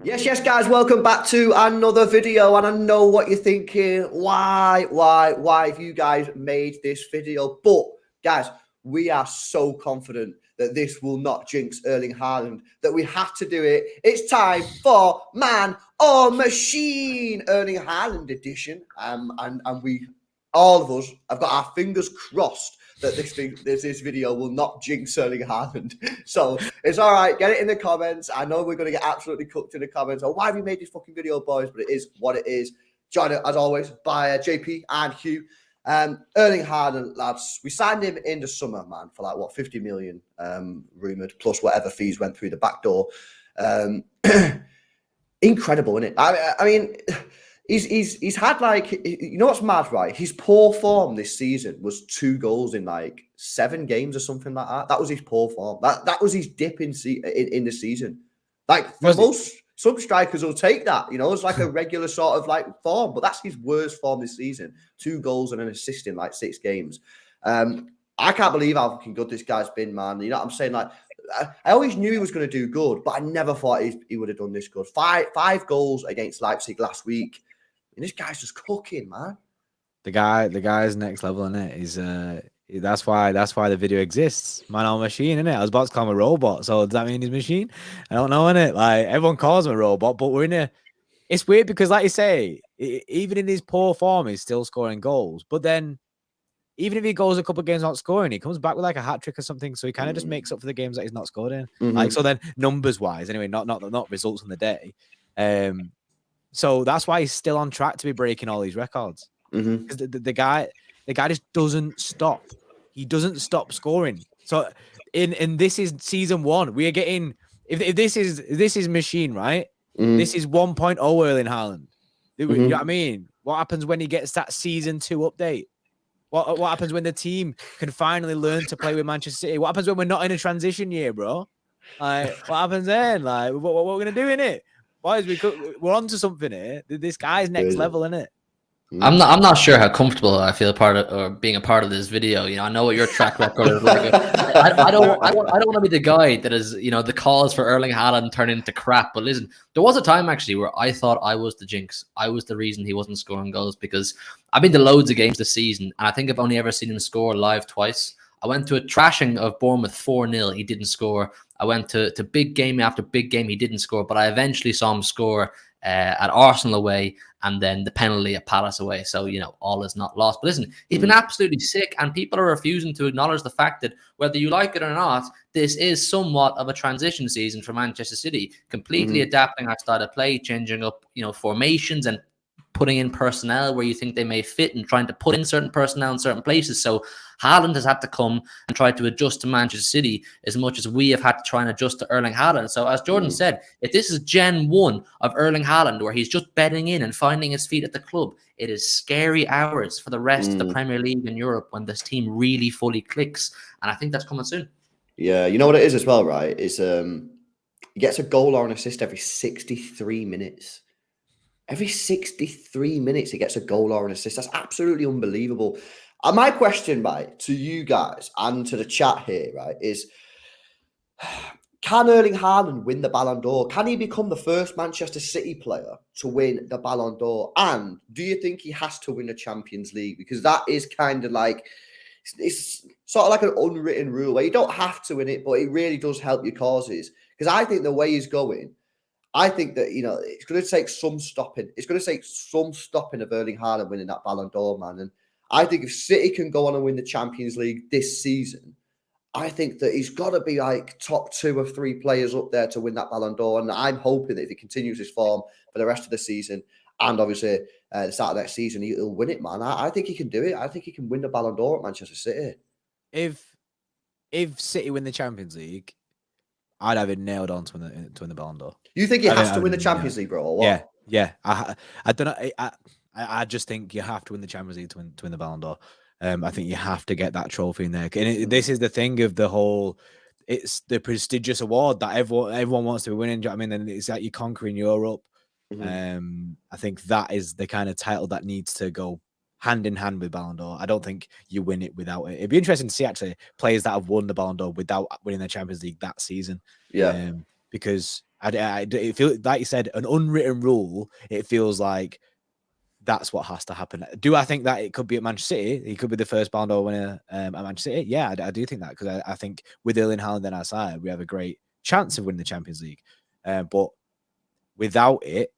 Yes, guys, welcome back to another video. And I know what you're thinking. Why have you guys made this video? But, guys, we are so confident that this will not jinx Erling Haaland, that we have to do it. It's time for Man or Machine Erling Haaland edition. And we, all of us, have got our fingers crossed that this video will not jinx Erling Haaland. So it's all right. Get it in the comments. I know we're going to get absolutely cooked in the comments. Oh, why have you made this fucking video, boys? But it is what it is. Joined, as always, by JP and Hugh. Erling Haaland, lads. We signed him in the summer, man, for like, what, 50 million rumoured, plus whatever fees went through the back door. Incredible, isn't it? I mean... He's had, like, you know what's mad, right? His poor form this season was 2 goals in like 7 games or something like that. That was his poor form. That was his dip in the season. Like, for most, some strikers will take that, you know, it's like a regular sort of like form, but that's his worst form this season. 2 goals and an assist in like 6 games. I can't believe how fucking good this guy's been, man. You know what I'm saying? Like, I always knew he was going to do good, but I never thought he would have done this good. Five goals against Leipzig last week. And this guy's just cooking, man. The guy's next level, isn't it? He's that's why the video exists. Man or machine, isn't it? I was about to call him a robot, so does that mean he's machine? I don't know, innit? Like, everyone calls him a robot, but it's weird because, like you say, even in his poor form, he's still scoring goals. But then, even if he goes a couple of games not scoring, he comes back with like a hat trick or something. So he kind of just makes up for the games that he's not scored in. Like, so then numbers wise, anyway, not results on the day. So that's why he's still on track to be breaking all these records. Because the guy just doesn't stop. He doesn't stop scoring. So in this is season 1, we are getting if this is machine, right? This is 1.0 Erling Haaland. You know what I mean? What happens when he gets that season 2 update? What happens when the team can finally learn to play with Manchester City? What happens when we're not in a transition year, bro? Like, what happens then? Like, what we're gonna do in it? Boys, we're onto something here. This guy's next level, isn't it? I'm not sure how comfortable I feel being a part of this video. You know, I know what your track record is like. I don't want to be the guy that is, you know, the calls for Erling Haaland turn into crap. But listen, there was a time actually where I thought I was the jinx. I was the reason he wasn't scoring goals, because I've been to loads of games this season, and I think I've only ever seen him score live twice. I went to a trashing of Bournemouth 4-0. He didn't score. I went to big game after big game. He didn't score, but I eventually saw him score at Arsenal away, and then the penalty at Palace away. So, you know, all is not lost. But listen, he's been absolutely sick, and people are refusing to acknowledge the fact that whether you like it or not, this is somewhat of a transition season for Manchester City, completely adapting our style of play, changing up, you know, formations and putting in personnel where you think they may fit, and trying to put in certain personnel in certain places. So Haaland has had to come and try to adjust to Manchester City as much as we have had to try and adjust to Erling Haaland. So as Jordan said, if this is Gen 1 of Erling Haaland, where he's just bedding in and finding his feet at the club, it is scary hours for the rest of the Premier League in Europe when this team really fully clicks. And I think that's coming soon. Yeah, you know what it is as well, right? Is he gets a goal or an assist every 63 minutes. Every 63 minutes, he gets a goal or an assist. That's absolutely unbelievable. My question, right, to you guys and to the chat here, right, is can Erling Haaland win the Ballon d'Or? Can he become the first Manchester City player to win the Ballon d'Or? And do you think he has to win the Champions League? Because that is kind of like, it's sort of like an unwritten rule where you don't have to win it, but it really does help your causes. Because I think the way he's going, I think that, you know, it's going to take some stopping. It's going to take some stopping of Erling Haaland winning that Ballon d'Or, man. And I think if City can go on and win the Champions League this season, I think that he's got to be like top 2 or 3 players up there to win that Ballon d'Or. And I'm hoping that if he continues his form for the rest of the season, and obviously the start of next season, he'll win it, man. I think he can do it. I think he can win the Ballon d'Or at Manchester City. If City win the Champions League, I'd have it nailed on to win the Ballon d'Or. You think he has to win the Champions League, bro, or what? Yeah. I don't know. I just think you have to win the Champions League to win the Ballon d'Or. I think you have to get that trophy in there. And this is the thing of the whole, it's the prestigious award that everyone wants to be winning. Do you know what I mean? And it's like you're conquering Europe. I think that is the kind of title that needs to go hand in hand with Ballon d'Or. I don't think you win it without it. It'd be interesting to see actually players that have won the Ballon d'Or without winning the Champions League that season. Yeah. Because It feels like you said, an unwritten rule. It feels like that's what has to happen. Do I think that it could be at Manchester City? He could be the first Ballon d'Or winner at Manchester City. Yeah, I do think that, because I think with Erling Haaland on our side, we have a great chance of winning the Champions League. But without it,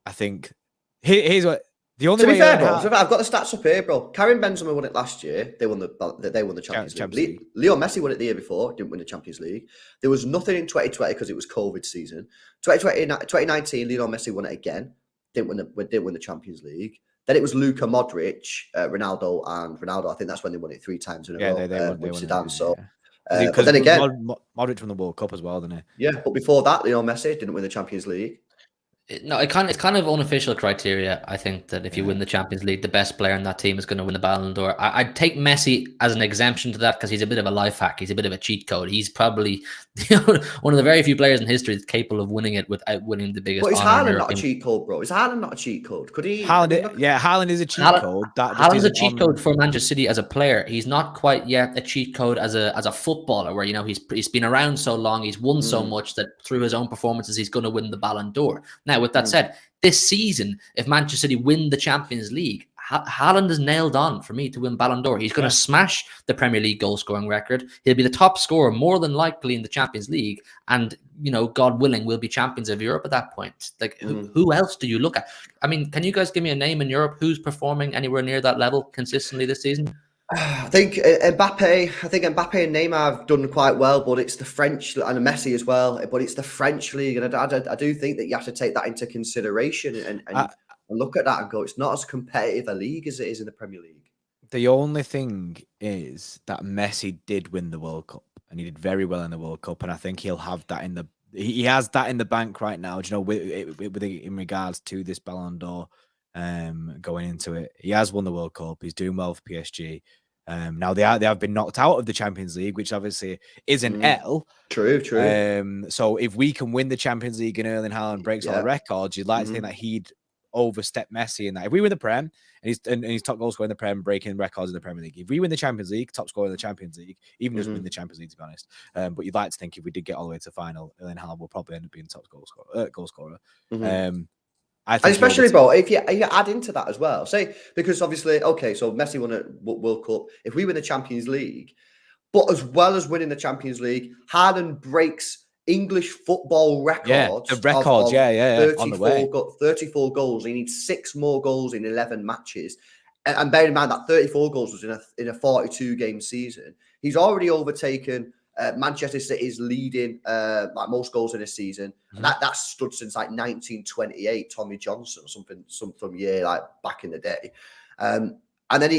I think here's what the only To be way. fair, bro, I've got the stats up here, bro. Karim Benzema won it last year. They won the Champions League. Leo Messi won it the year before. Didn't win the Champions League. There was nothing in 2020 because it was COVID season. 2019, Leo Messi won it again. Didn't win the Champions League. Then it was Luka Modric, Ronaldo, and Ronaldo. I think that's when they won it 3 times in a row. They won Zidane. So, but then again, Modric won the World Cup as well, didn't he? Yeah, but before that, Leo Messi didn't win the Champions League. It's kind of unofficial criteria. I think that if you win the Champions League, the best player in that team is going to win the Ballon d'Or. I'd take Messi as an exemption to that because he's a bit of a life hack. He's a bit of a cheat code. He's probably one of the very few players in history that's capable of winning it without winning the biggest. But is Haaland not a cheat code, bro? Is Haaland not a cheat code? Could he? Haaland is a cheat code. Haaland's a cheat code for Manchester City as a player. He's not quite yet a cheat code as a footballer, where he's been around so long, he's won so much that through his own performances, he's going to win the Ballon d'Or. Now, with that said, this season, if Manchester City win the Champions League, Haaland is nailed on for me to win Ballon d'Or. He's going to smash the Premier League goal-scoring record. He'll be the top scorer more than likely in the Champions League. And, God willing, we'll be champions of Europe at that point. Like, who else do you look at? I mean, can you guys give me a name in Europe who's performing anywhere near that level consistently this season? I think Mbappe and Neymar have done quite well, but it's the French, and Messi as well, but it's the French league. And I do think that you have to take that into consideration and look at that and go, it's not as competitive a league as it is in the Premier League. The only thing is that Messi did win the World Cup, and he did very well in the World Cup. And I think he'll have that he has that in the bank right now, in regards to this Ballon d'Or. Going into it, he has won the World Cup. He's doing well for PSG. Now they have been knocked out of the Champions League, which obviously is an L. True. So if we can win the Champions League and Erling Haaland breaks all the records, you'd like to think that he'd overstep Messi in that. If we win the Prem and he's top goal scorer in the Prem, breaking records in the Premier League. If we win the Champions League, top scorer in the Champions League, even just win the Champions League, to be honest. But you'd like to think if we did get all the way to the final, Erling Haaland will probably end up being top goal scorer. And especially, bro, if you add into that as well, say, because obviously, okay, so Messi won a World Cup. If we win the Champions League, but as well as winning the Champions League, Haaland breaks English football records. Yeah, the records, 34, on the way. 34 goals. He needs 6 more goals in 11 matches. And bear in mind that 34 goals was in a 42-game season. He's already overtaken Manchester City's leading most goals in a season. And that's stood since 1928, Tommy Johnson or some year back in the day. And then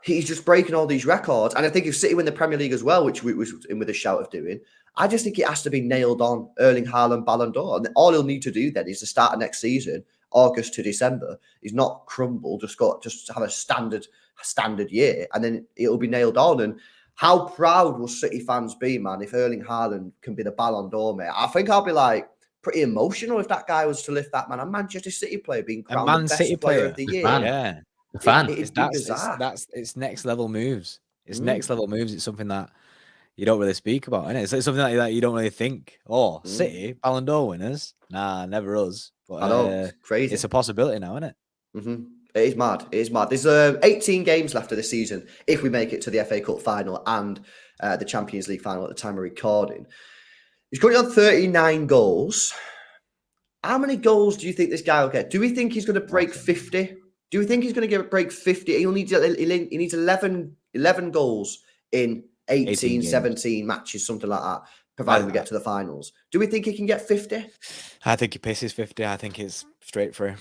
he's just breaking all these records. And I think if City win the Premier League as well, which we was in with a shout of doing, I just think it has to be nailed on Erling Haaland Ballon d'Or. And all he'll need to do then is to start of next season, August to December, is not crumble, just have a standard year, and then it'll be nailed on. And how proud will City fans be, man, if Erling Haaland can be the Ballon d'Or, mate? I think I'll be pretty emotional if that guy was to lift that, man. A Manchester City player being crowned the best player of the year. Yeah, the fan. It's next level moves. It's next level moves. It's something that you don't really speak about, isn't it? It's something that you don't really think. Oh, City Ballon d'Or winners? Nah, never us. But I know, it's crazy. It's a possibility now, isn't it? It is mad. There's 18 games left of the season if we make it to the FA Cup final and the Champions League final at the time of recording. He's currently on 39 goals. How many goals do you think this guy will get? Do we think he's going to break 50? Do we think he's going to break 50? He needs 11 goals in 18 17 matches, something like that, provided we get to the finals. Do we think he can get 50? I think he pisses 50. I think it's straight through.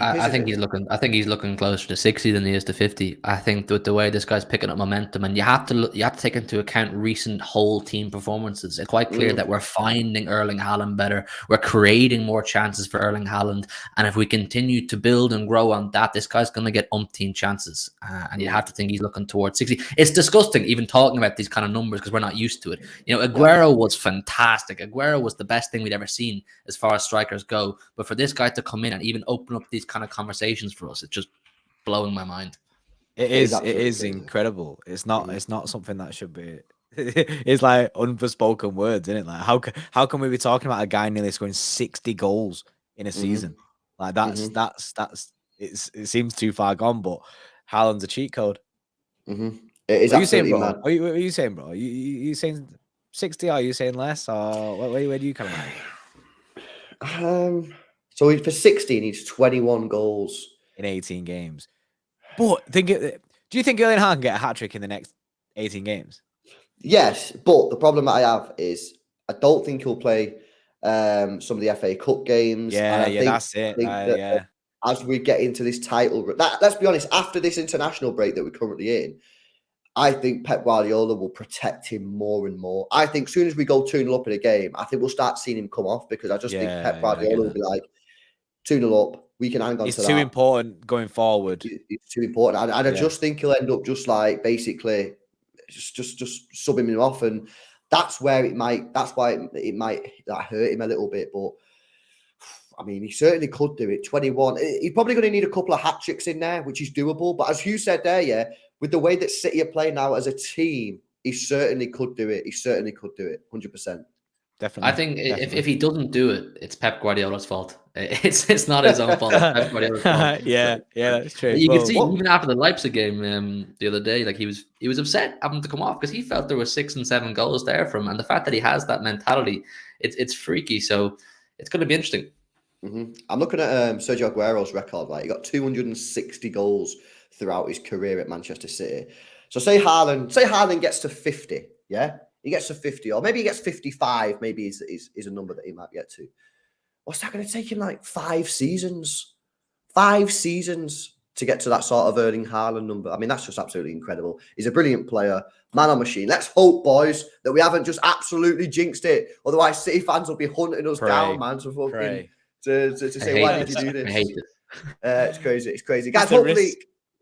I think he's looking closer to 60 than he is to 50. I think with the way this guy's picking up momentum, and you have to take into account recent whole team performances. It's quite clear that we're finding Erling Haaland better. We're creating more chances for Erling Haaland, and if we continue to build and grow on that, this guy's going to get umpteen chances. And you have to think he's looking towards 60. It's disgusting even talking about these kind of numbers because we're not used to it. Aguero was fantastic. Aguero was the best thing we'd ever seen as far as strikers go. But for this guy to come in and even open up these kind of conversations for us, it's just blowing my mind. It is incredible. It's not something that should be it's like unspoken words, isn't it? Like how can we be talking about a guy nearly scoring 60 goals in a season? Like it seems too far gone, but Haaland's a cheat code. It is What are you saying, absolutely bro? mad. What are you saying, bro? You saying 60? Or are you saying less? Or where do you come like? So for 60, he needs 21 goals in 18 games. But do you think Erling Haaland can get a hat trick in the next 18 games? Yes, but the problem that I have is I don't think he'll play some of the FA Cup games. Yeah, and I think, that's it. I think that Yeah. As we get into this title, let's be honest, after this international break that we're currently in, I think Pep Guardiola will protect him more and more. I think as soon as we go 2-0 up in a game, I think we'll start seeing him come off because I just think Pep Guardiola will be like, 2-0 up, we can hang on it's to too that. important going forward. It's too important. And I just think he'll end up just like basically just subbing him off. And that's why it might hurt him a little bit. But I mean, he certainly could do it. 21. He's probably going to need a couple of hat tricks in there, which is doable. But as you said there, yeah, with the way that City are playing now as a team, he certainly could do it. He certainly could do it. 100%. Definitely. I think if he doesn't do it, it's Pep Guardiola's fault. It's not his own fault. It's Pep Guardiola's fault. yeah, that's true. You can see even after the Leipzig game the other day, like he was upset having to come off because he felt there were 6 and 7 goals there from him, and the fact that he has that mentality, it's freaky. So it's going to be interesting. I'm looking at Sergio Aguero's record. Like he got 260 goals throughout his career at Manchester City. So say Haaland gets to 50. Yeah. He gets to 50, or maybe he gets 55, maybe is a number that he might get to. What's that going to take him like 5 seasons? 5 seasons to get to that sort of Erling Haaland number. I mean, that's just absolutely incredible. He's a brilliant player, man on machine. Let's hope, boys, that we haven't just absolutely jinxed it. Otherwise, City fans will be hunting us down, man, to say, why did you do this? I hate it. It's crazy. It's crazy. Guys, hopefully...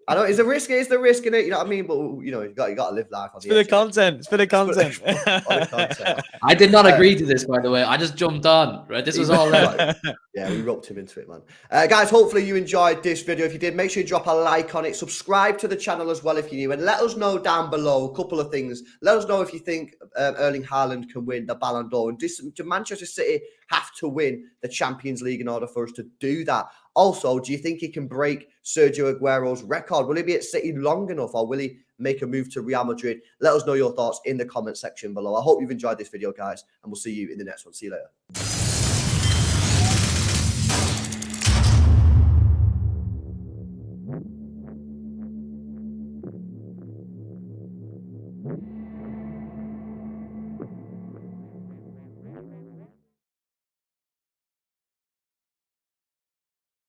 I know it's the risk in it, you know what I mean? But you know, you got to live life. It's for the content. It's for the content. I did not agree to this, by the way. I just jumped on. Right, this was all right. Yeah, we roped him into it, man. Guys, hopefully you enjoyed this video. If you did, make sure you drop a like on it. Subscribe to the channel as well if you're new, and let us know down below a couple of things. Let us know if you think Erling Haaland can win the Ballon d'Or, and do Manchester City have to win the Champions League in order for us to do that? Also, do you think he can break Sergio Aguero's record? Will he be at City long enough, or will he make a move to Real Madrid? Let us know your thoughts in the comment section below. I hope you've enjoyed this video, guys, and we'll see you in the next one. See you later.